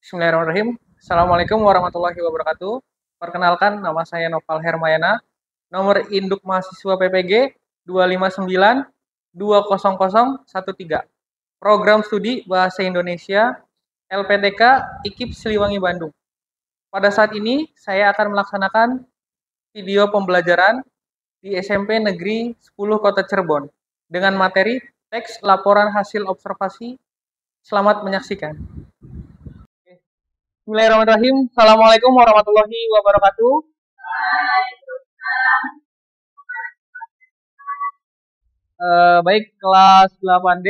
Bismillahirrahmanirrahim. Assalamualaikum warahmatullahi wabarakatuh. Perkenalkan, nama saya Noval Hermayana. Nomor induk mahasiswa PPG 259-20013. Program Studi Bahasa Indonesia LPTK IKIP Siliwangi Bandung. Pada saat ini saya akan melaksanakan video pembelajaran di SMP Negeri 10 Kota Cirebon dengan materi teks laporan hasil observasi. Selamat menyaksikan. Bismillahirrahmanirrahim. Assalamualaikum warahmatullahi wabarakatuh. Baik, kelas 8D.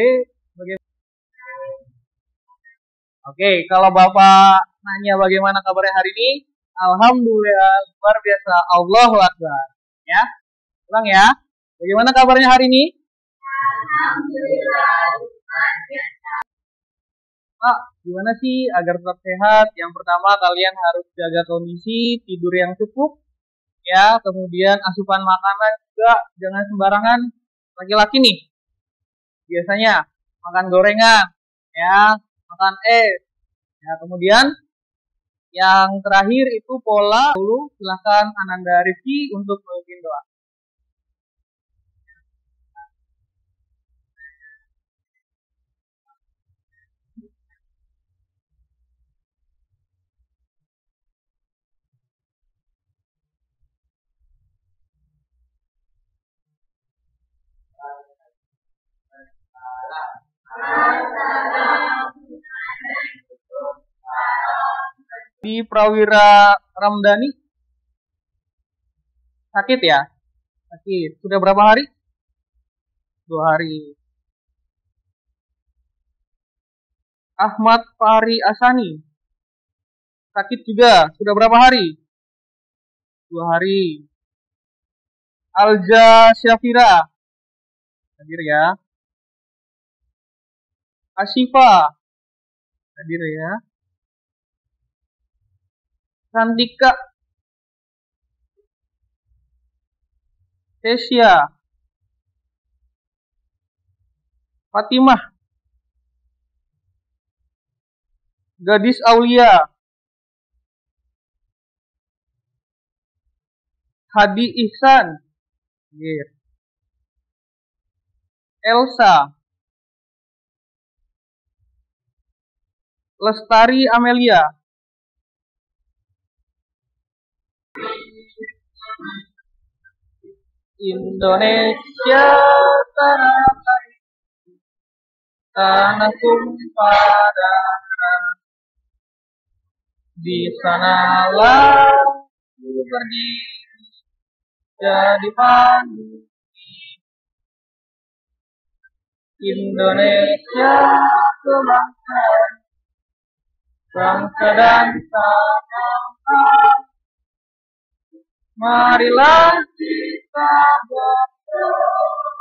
Oke, kalau Bapak nanya bagaimana kabarnya hari ini, alhamdulillah luar biasa. Allahu Akbar. Ya, ulang ya. Bagaimana kabarnya hari ini? Alhamdulillah. Pak, gimana sih agar tetap sehat? Yang pertama, kalian harus jaga kondisi, tidur yang cukup, ya. Kemudian asupan makanan juga jangan sembarangan. Laki-laki nih, biasanya makan gorengan, ya, makan es. Ya, kemudian yang terakhir itu pola dulu. Silakan Ananda Rizky untuk memimpin doa. Di Prawira Ramdhani sakit ya? Sakit. Sudah berapa hari? 2 hari. Ahmad Fahri Asani sakit juga. Sudah berapa hari? 2 hari. Alja Syafira hadir ya. Asyifa hadir ya. Sandika Tesya Fatimah Gadis Aulia Hadi Ihsan Elsa Lestari Amelia Indonesia tanahku padaku, di sanalah ku berdiri jadi pandu. Indonesia kebanggaan, bangsa dan tanah. Marilah kita berdoa,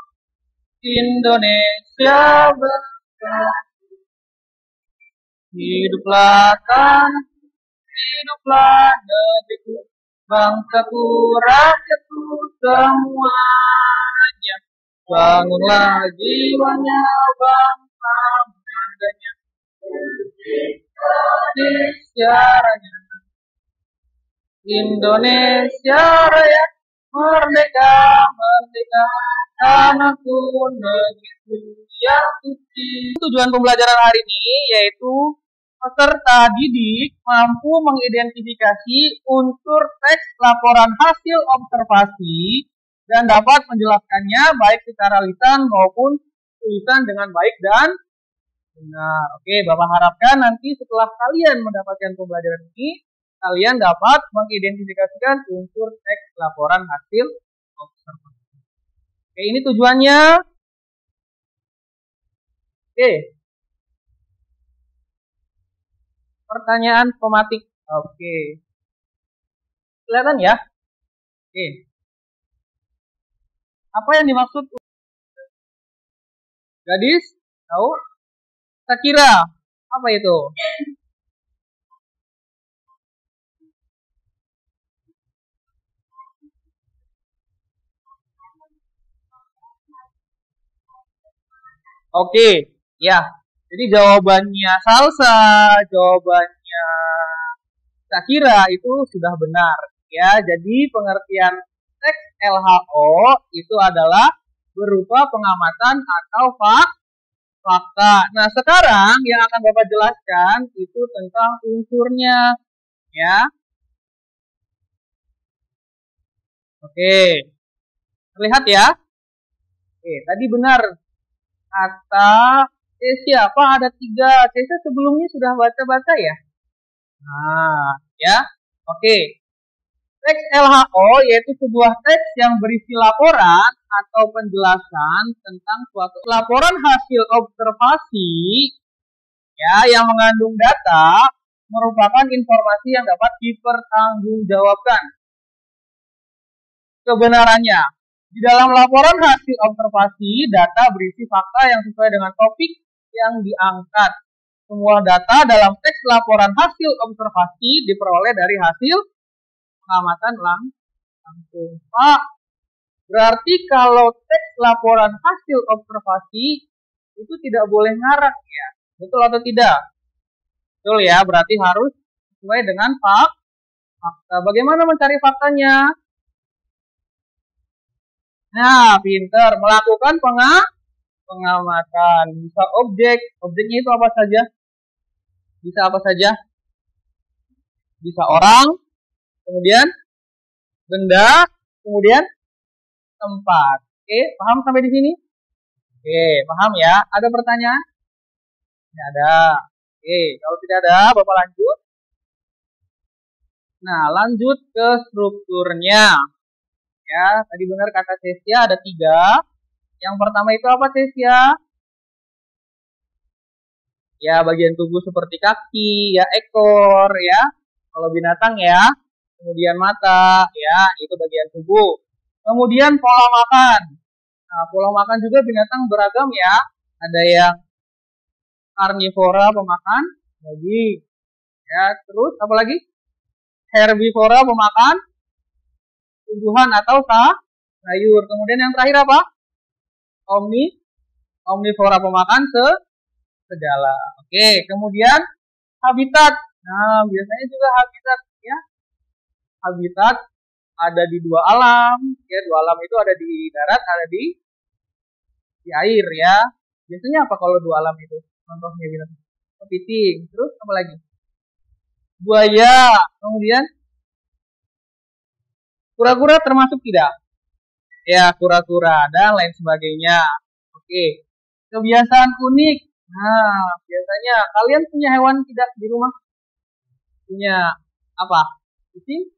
Indonesia bersatu. Hiduplah tanah, hiduplah negeriku, bangsaku, rakyatku semuanya. Bangunlah jiwanya, bangsa bangganya, Indonesia Raya. Indonesia Raya, merdeka, merdeka, tanahku, negeriku yang suci. Tujuan pembelajaran hari ini yaitu peserta didik mampu mengidentifikasi unsur teks laporan hasil observasi dan dapat menjelaskannya baik secara lisan maupun tulisan dengan baik dan benar. Oke, Bapak harapkan nanti setelah kalian mendapatkan pembelajaran ini, kalian dapat mengidentifikasikan unsur teks laporan hasil observasi. Oke, ini tujuannya. Oke. Pertanyaan pematik. Oke. Kelihatan ya? Oke. Apa yang dimaksud? Gadis? Tahu? Sakira. Apa itu? Oke, ya. Jadi jawabannya salsa, jawabannya Saya kira itu sudah benar ya. Jadi pengertian teks LHO itu adalah berupa pengamatan atau fakta. Nah, sekarang yang akan Bapak jelaskan itu tentang unsurnya ya. Oke. Terlihat ya? Oke, tadi benar kata siapa ada 3. Saya sebelumnya sudah baca-baca ya. Nah, ya. Oke. Teks LHO yaitu sebuah teks yang berisi laporan atau penjelasan tentang suatu laporan hasil observasi ya yang mengandung data merupakan informasi yang dapat dipertanggungjawabkan kebenarannya. Di dalam laporan hasil observasi, data berisi fakta yang sesuai dengan topik yang diangkat. Semua data dalam teks laporan hasil observasi diperoleh dari hasil pengamatan langsung. Pak, berarti kalau teks laporan hasil observasi itu tidak boleh ngarang ya? Betul atau tidak? Betul ya, berarti harus sesuai dengan fakta. Bagaimana mencari faktanya? Nah, pinter. Melakukan pengamatan. Bisa objek. Objeknya itu apa saja? Bisa apa saja? Bisa orang, kemudian benda, kemudian tempat. Oke, paham sampai di sini? Oke, paham ya? Ada pertanyaan? Tidak ada. Oke, kalau tidak ada, Bapak lanjut. Nah, lanjut ke strukturnya. Ya, tadi benar kata Cesia ada 3. Yang pertama itu apa Cesia? Ya, bagian tubuh seperti kaki, ya ekor, ya. Kalau binatang ya. Kemudian mata, ya, itu bagian tubuh. Kemudian pola makan. Nah, pola makan juga binatang beragam ya. Ada yang karnivora pemakan daging. Ya, terus apa lagi? Herbivora pemakan tumbuhan atau sayur. Kemudian yang terakhir apa? Omnivora pemakan segala. Oke, kemudian habitat. Nah, biasanya juga habitat ya. Habitat ada di 2 alam, ya 2 alam itu ada di darat, ada di air ya. Biasanya apa kalau 2 alam itu? Contohnya binatang. Kepiting, terus apa lagi? Buaya, kemudian kura-kura termasuk tidak? Ya, kura-kura dan lain sebagainya. Oke. Kebiasaan unik. Nah, biasanya kalian punya hewan tidak di rumah? Punya apa? Kucing?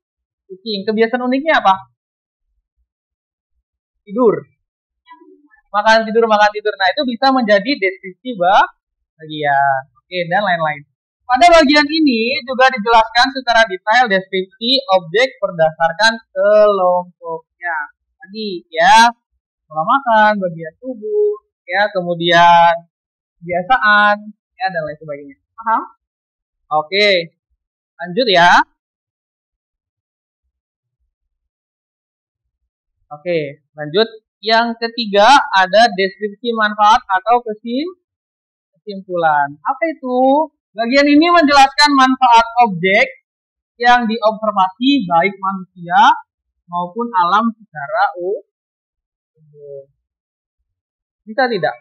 Kucing. Kebiasaan uniknya apa? Tidur. Makan tidur. Nah, itu bisa menjadi deskripsi bagian. Oke, dan lain-lain. Pada bagian ini juga dijelaskan secara detail deskripsi objek berdasarkan kelompoknya. Tadi ya, pola makan, bagian tubuh, ya, kemudian kebiasaan, ya, dan lain sebagainya. Paham? Oke, lanjut ya. Oke, lanjut. Yang ketiga ada deskripsi manfaat atau kesimpulan. Apa itu? Bagian ini menjelaskan manfaat objek yang diobservasi baik manusia maupun alam secara umum. Bisa tidak?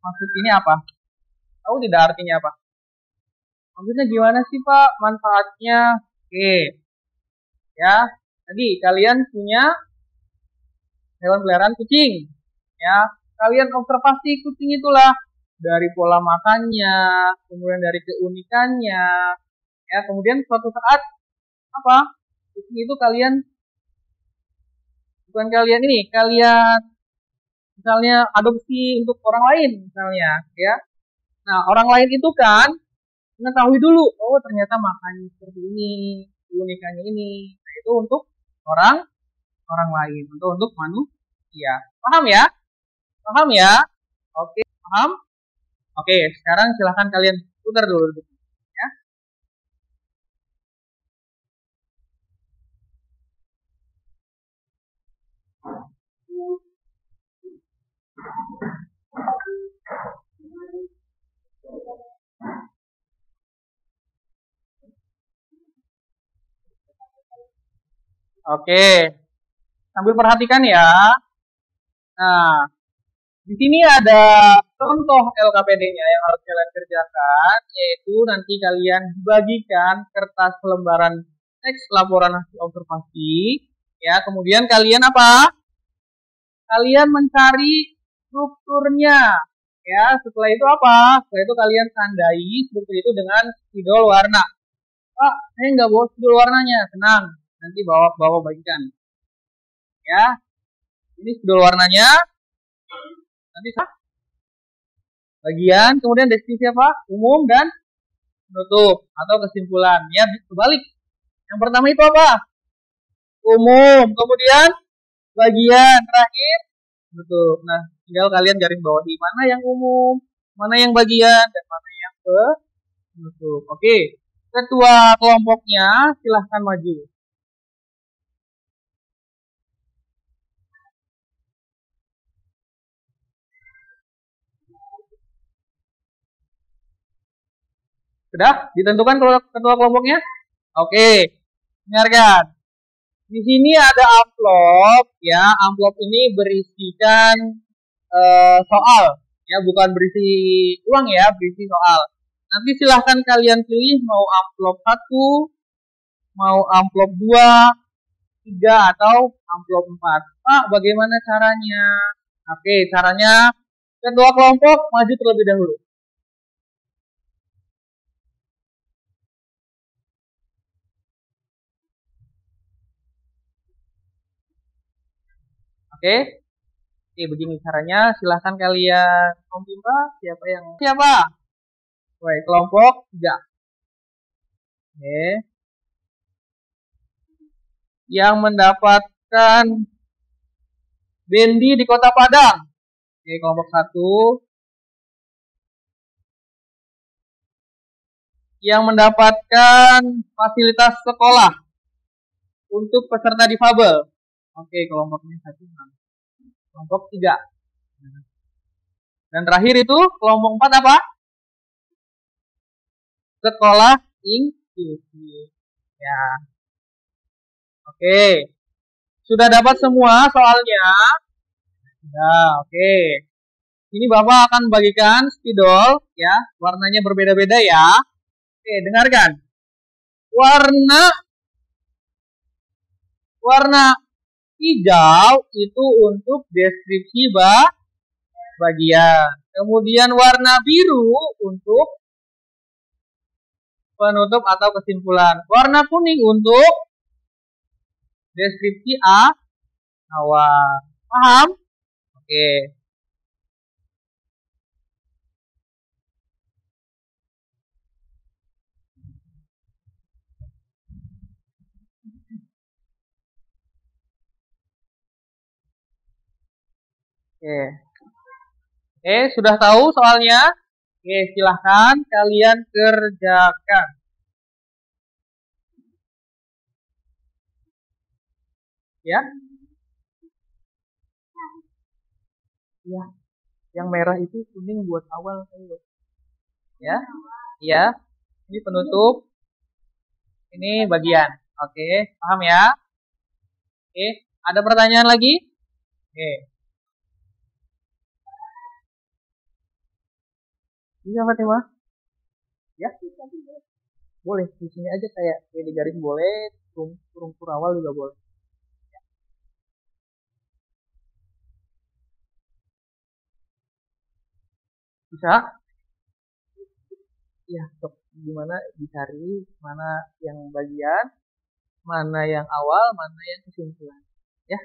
Maksud ini apa? Tahu tidak artinya apa? Maksudnya gimana sih Pak manfaatnya? Oke. Ya, tadi kalian punya hewan peliharaan kucing. Ya, kalian observasi kucing itulah dari pola makannya, kemudian dari keunikannya. Ya, kemudian suatu saat apa? Kucing itu kalian misalnya adopsi untuk orang lain misalnya, ya. Nah, orang lain itu kan mengetahui dulu, oh ternyata makannya seperti ini, keunikannya ini. Nah, itu untuk orang lain, untuk manusia. Paham ya? Paham ya? Oke, paham? Oke, sekarang silahkan kalian putar dulu. Ya. Oke, sambil perhatikan ya. Nah, di sini ada contoh LKPD-nya yang harus kalian kerjakan, yaitu nanti kalian bagikan kertas lembaran teks laporan hasil observasi, ya. Kemudian kalian apa? Kalian mencari strukturnya, ya. Setelah itu apa? Setelah itu kalian tandai struktur itu dengan spidol warna. Pak, saya nggak bawa spidol warnanya, tenang, nanti bawa bagikan, ya. Ini spidol warnanya, nanti bagian, kemudian deskripsi apa? Umum dan penutup atau kesimpulan. Ya, kebalik. Yang pertama itu apa? Umum. Kemudian bagian terakhir penutup. Nah, tinggal kalian garis bawahi mana yang umum, mana yang bagian, dan mana yang penutup. Oke. Ketua kelompoknya silahkan maju. Sudah ditentukan ketua kelompoknya? Oke. Dengarkan. Di sini ada amplop, ya. Amplop ini berisikan soal, ya, bukan berisi uang ya, berisi soal. Nanti silahkan kalian pilih mau amplop 1, mau amplop 2, 3, atau amplop 4. Pak, bagaimana caranya? Oke, caranya ketua kelompok maju terlebih dahulu. Oke. Oke, begini caranya. Silahkan kalian meminta siapa? Oke, kelompok 3. Oke. Yang mendapatkan bendi di Kota Padang. Oke, kelompok 1. Yang mendapatkan fasilitas sekolah untuk peserta difabel. Oke, kelompoknya 1. Kelompok 3. Dan terakhir itu kelompok 4 apa? Sekolah inklusif. Ya. Oke. Sudah dapat semua soalnya? Sudah, oke. Ini Bapak akan bagikan spidol, ya. Warnanya berbeda-beda ya. Oke, dengarkan. Warna hijau itu untuk deskripsi bagian. Kemudian warna biru untuk penutup atau kesimpulan. Warna kuning untuk deskripsi awal. Paham? Oke. Oke. Oke, sudah tahu soalnya? Oke, silahkan kalian kerjakan. Ya. Ya. Yang merah itu kuning buat awal. Ya. Ya. Ini penutup. Ini bagian. Oke, paham ya? Oke, ada pertanyaan lagi? Oke. Bisa Fatimah? Ya, boleh. Di sini aja kayak di garis boleh, struktur awal juga boleh. Bisa? Ya, sok gimana dicari mana yang bagian, mana yang awal, mana yang kesimpulan. Ya.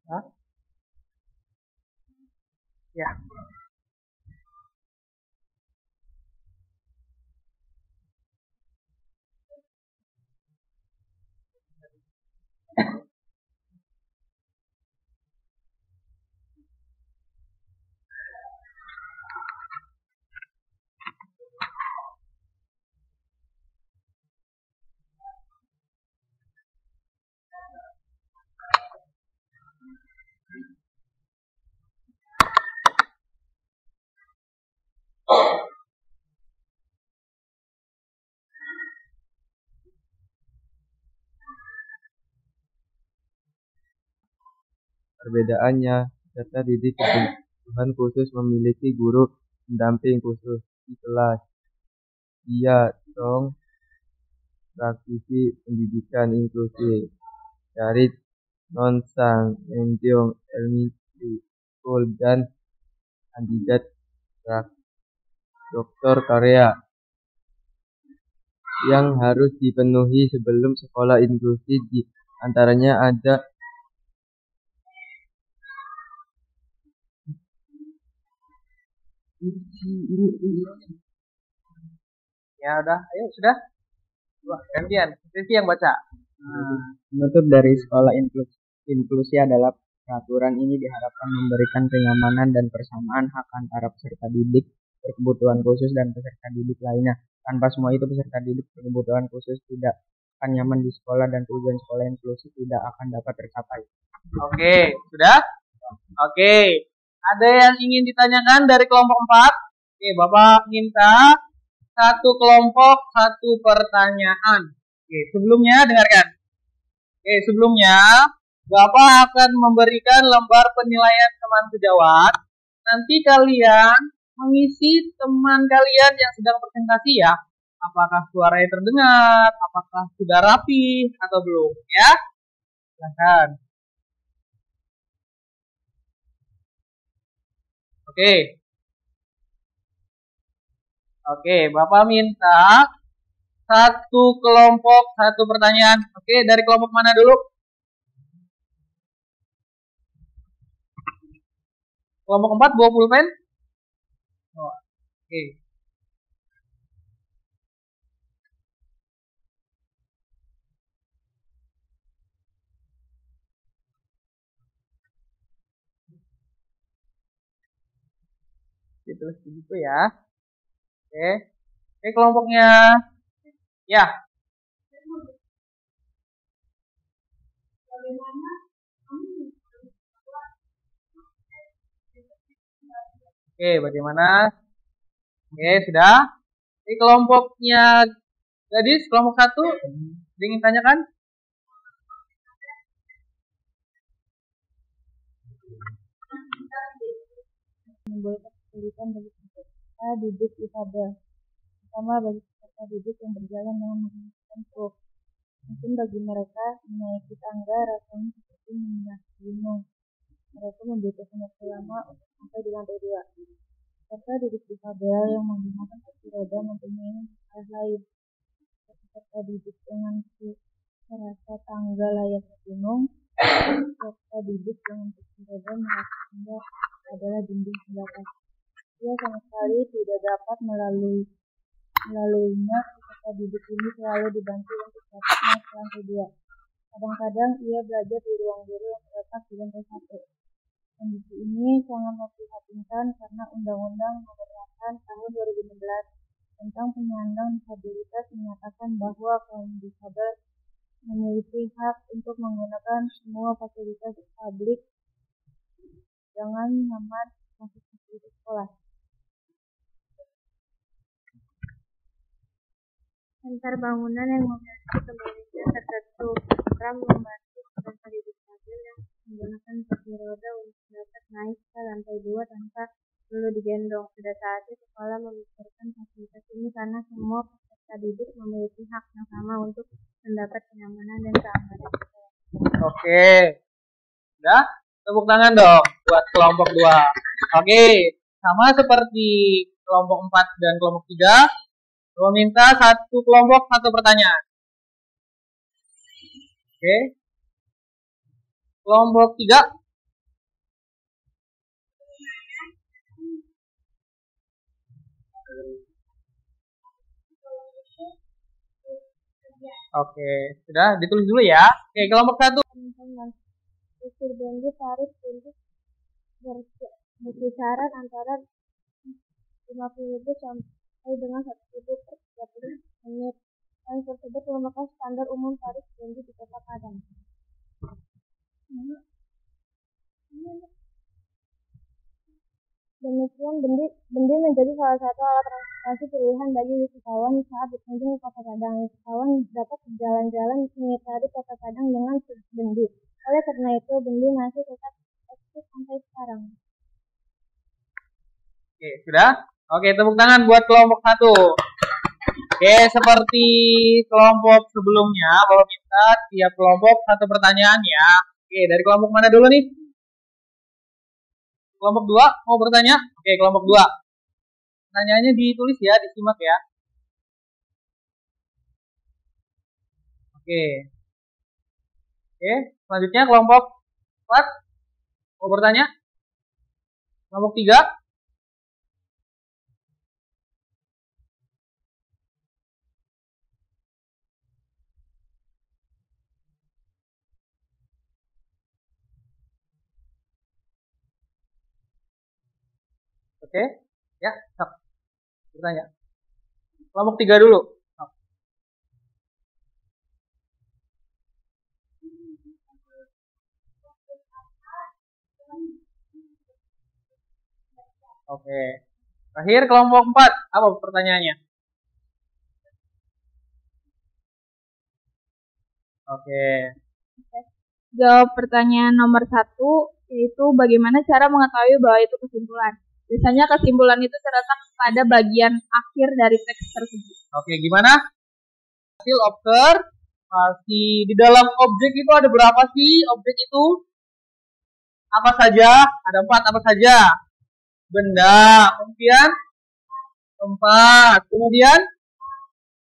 Hah? Ya. Perbedaannya, peserta didik kebutuhan khusus memiliki guru pendamping khusus di kelas. Ia dong praktisi pendidikan inklusi dari Nonsang Mendiong Elementary School dan kandidat doktor Korea yang harus dipenuhi sebelum sekolah inklusi, di antaranya ada Ya udah, ayo sudah. Wah, gantian. Rizky yang baca. Penutup dari sekolah inklusi adalah peraturan ini diharapkan memberikan kenyamanan dan persamaan hak antara peserta didik berkebutuhan khusus dan peserta didik lainnya. Tanpa semua itu, peserta didik berkebutuhan khusus tidak akan nyaman di sekolah dan tujuan sekolah inklusi tidak akan dapat tercapai. Oke, sudah? Oke. Ada yang ingin ditanyakan dari kelompok 4? Oke, Bapak minta satu kelompok, satu pertanyaan. Oke, sebelumnya dengarkan. Oke, sebelumnya Bapak akan memberikan lembar penilaian teman sejawat. Nanti kalian mengisi teman kalian yang sedang presentasi ya. Apakah suaranya terdengar, apakah sudah rapi atau belum ya? Silahkan. Oke. Oke, Bapak minta satu kelompok, satu pertanyaan. Oke, dari kelompok mana dulu? Kelompok 4 bawa pulpen? Oh, oke. Ditulis begitu ya. Oke. Oke, kelompoknya. Ya. Oke, bagaimana? Oke, sudah. Ini kelompoknya gadis, kelompok 1. Ingin tanyakan? Menimbulkan kesulitan bagi peserta didik difabel, terutama bagi peserta didik yang berjalan dengan menggunakan truk. Mungkin bagi mereka, menaiki tangga rasanya seperti mendaki gunung. Mereka membutuhkan waktu lama untuk sampai di lantai 2. Peserta didik difabel yang menggunakan kursi roda mempunyai masalah lain. Peserta didik dengan merasa tangga layaknya gunung, peserta didik dengan kursi roda merasa tangga adalah dinding pembatas. Ia sama sekali tidak dapat melaluinya. Peserta didik ini selalu dibantu untuk dapat naik ke lantai 2. Kadang-kadang ia belajar di ruang guru yang terletak di lantai 1. Kondisi ini sangat memprihatinkan karena Undang-Undang Nomor 8 Tahun 2016 tentang penyandang disabilitas menyatakan bahwa kaum difabel memiliki hak untuk menggunakan semua fasilitas publik dengan nyaman masuk fasilitas sekolah. Antar bangunan yang memiliki kebalikan tertentu. Orang membantu peserta didik stabil yang menggunakan kursi roda untuk dapat naik ke lantai 2 tanpa perlu digendong. Pada saatnya sekolah memikirkan fasilitas ini karena semua peserta didik memiliki hak yang sama untuk mendapat kenyamanan dan keamanan. Oke. Udah? Tepuk tangan dong buat kelompok 2. Oke. Sama seperti kelompok 4 dan kelompok 3. Gue minta satu kelompok satu pertanyaan. Oke. Kelompok 3. Oke, sudah ditulis dulu ya. Oke, kelompok 1. Teman-teman, ukur Bendy tarif untuk berkisaran antara 50.000 sampai dengan 1.000 per 30 menit. Tarif tersebut merupakan standar umum tarif Bendy di Kota Padang. Demikian, Bendy menjadi salah satu alat transportasi pilihan bagi wisatawan saat berkunjung ke Kota Padang. Wisatawan dapat berjalan-jalan mengitari Kota Padang dengan Bendy. Oleh karena itu, Bendy masih tetap eksis sampai sekarang. Oke, sudah? Oke, tepuk tangan buat kelompok 1. Oke, seperti kelompok sebelumnya, Bapak minta tiap kelompok satu pertanyaan ya. Oke, dari kelompok mana dulu nih? Kelompok 2 mau bertanya? Oke, kelompok 2. Pertanyaannya ditulis ya, disimak ya. Oke. Oke, selanjutnya kelompok 4 mau bertanya? Kelompok 3. Oke, ya, stop. Bertanya. Kelompok 3 dulu. Stop. Oke. Terakhir kelompok 4. Apa pertanyaannya? Oke. Jawab pertanyaan nomor 1, yaitu bagaimana cara mengetahui bahwa itu kesimpulan. Biasanya kesimpulan itu terletak pada bagian akhir dari teks tersebut. Oke, gimana? Hasil observasi di dalam objek itu ada berapa sih objek itu? Apa saja? Ada 4, apa saja? Benda, kemudian tempat, kemudian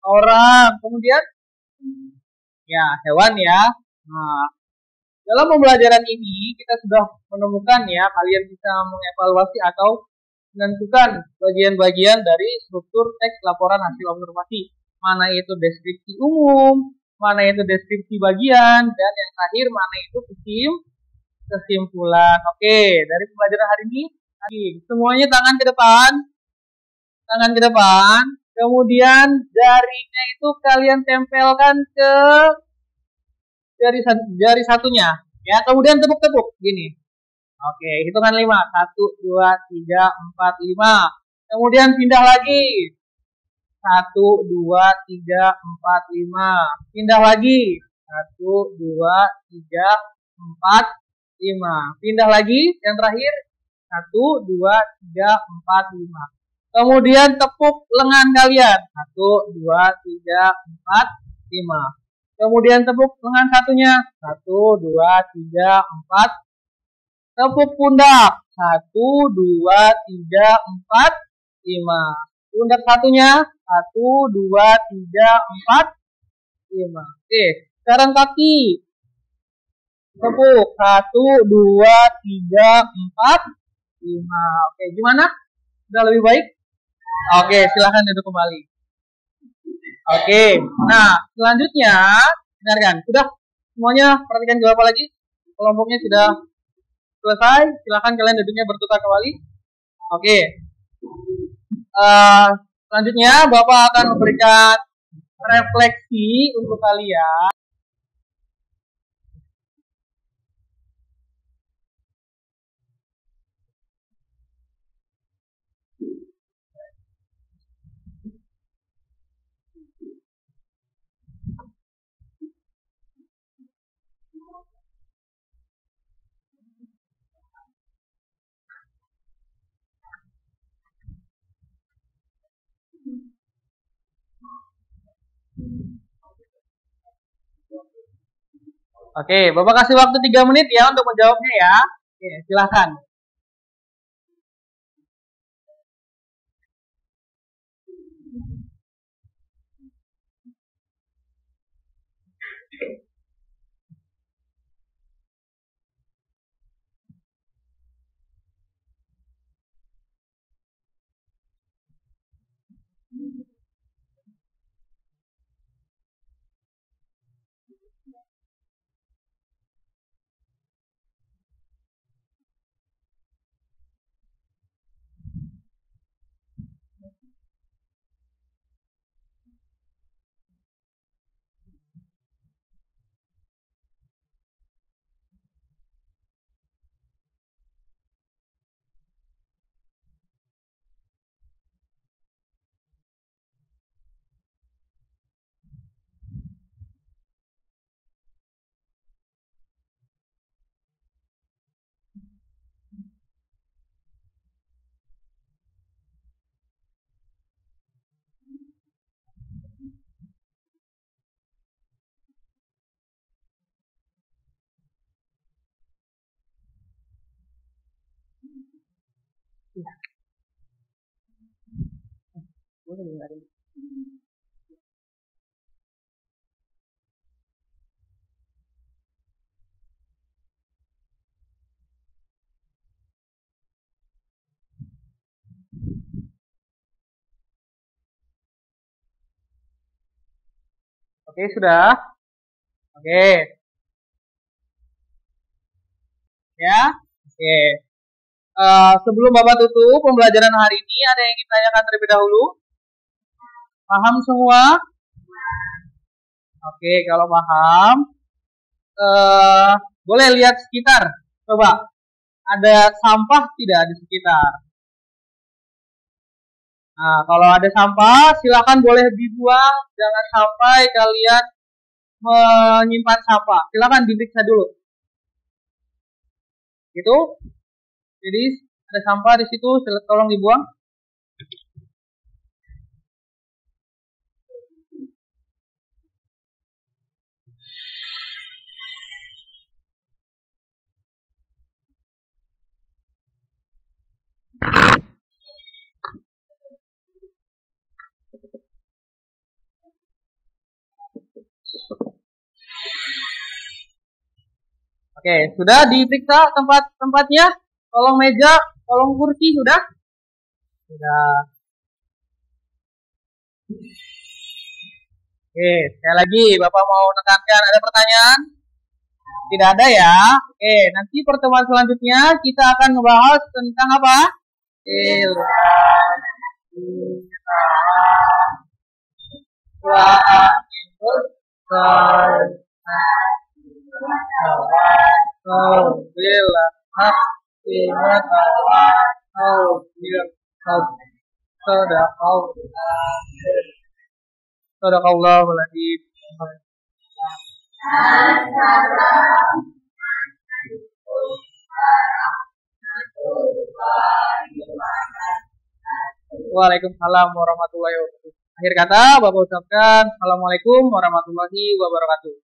orang, kemudian ya hewan ya. Nah, dalam pembelajaran ini kita sudah menemukan ya, kalian bisa mengevaluasi atau menentukan bagian-bagian dari struktur teks laporan hasil observasi. Mana itu deskripsi umum, mana itu deskripsi bagian, dan yang terakhir mana itu kesimpulan. Oke, dari pembelajaran hari ini, semuanya tangan ke depan. Tangan ke depan. Kemudian jarinya itu kalian tempelkan ke jari satunya. Ya, kemudian tepuk-tepuk gini. Oke, hitungan 5. 1, 2, 3, 4, 5. Kemudian pindah lagi. 1, 2, 3, 4, 5. Pindah lagi. 1, 2, 3, 4, 5. Pindah lagi. Yang terakhir. 1, 2, 3, 4, 5. Kemudian tepuk lengan kalian. 1, 2, 3, 4, 5. Kemudian tepuk lengan satunya. 1, 2, 3, 4. Tepuk pundak. 1, 2, 3, 4, 5. Pundak satunya. 1, 2, 3, 4, 5. Oke, sekarang kaki. Tepuk. 1, 2, 3, 4, 5. Oke, gimana? Sudah lebih baik? Oke, silahkan duduk kembali. Oke, nah selanjutnya, dengarkan. Sudah semuanya perhatikan jawab apa lagi? Kelompoknya sudah selesai. Silahkan kalian duduknya bertukar kembali. Oke. Selanjutnya Bapak akan memberikan refleksi untuk kalian. Oke, Bapak kasih waktu 3 menit ya untuk menjawabnya ya. Oke, silahkan. Oke, sudah. Oke. Ya. Oke. Sebelum Bapak tutup pembelajaran hari ini, ada yang ingin tanyakan terlebih dahulu? Paham semua? Oke, kalau paham, boleh lihat sekitar. Coba, ada sampah tidak di sekitar? Nah, kalau ada sampah, silakan boleh dibuang. Jangan sampai kalian menyimpan sampah. Silakan diperiksa dulu. Gitu. Jadi ada sampah di situ, tolong dibuang. Oke, sudah diperiksa tempat-tempatnya? Tolong meja, tolong kursi, sudah? Sudah. Oke, sekali lagi Bapak mau tekankan, ada pertanyaan? Tidak ada ya? Oke, nanti pertemuan selanjutnya kita akan membahas tentang apa? Sadaqallahul adzim. Waalaikumsalam warahmatullahi wabarakatuh. Akhir kata, Bapak ucapkan Assalamualaikum warahmatullahi wabarakatuh.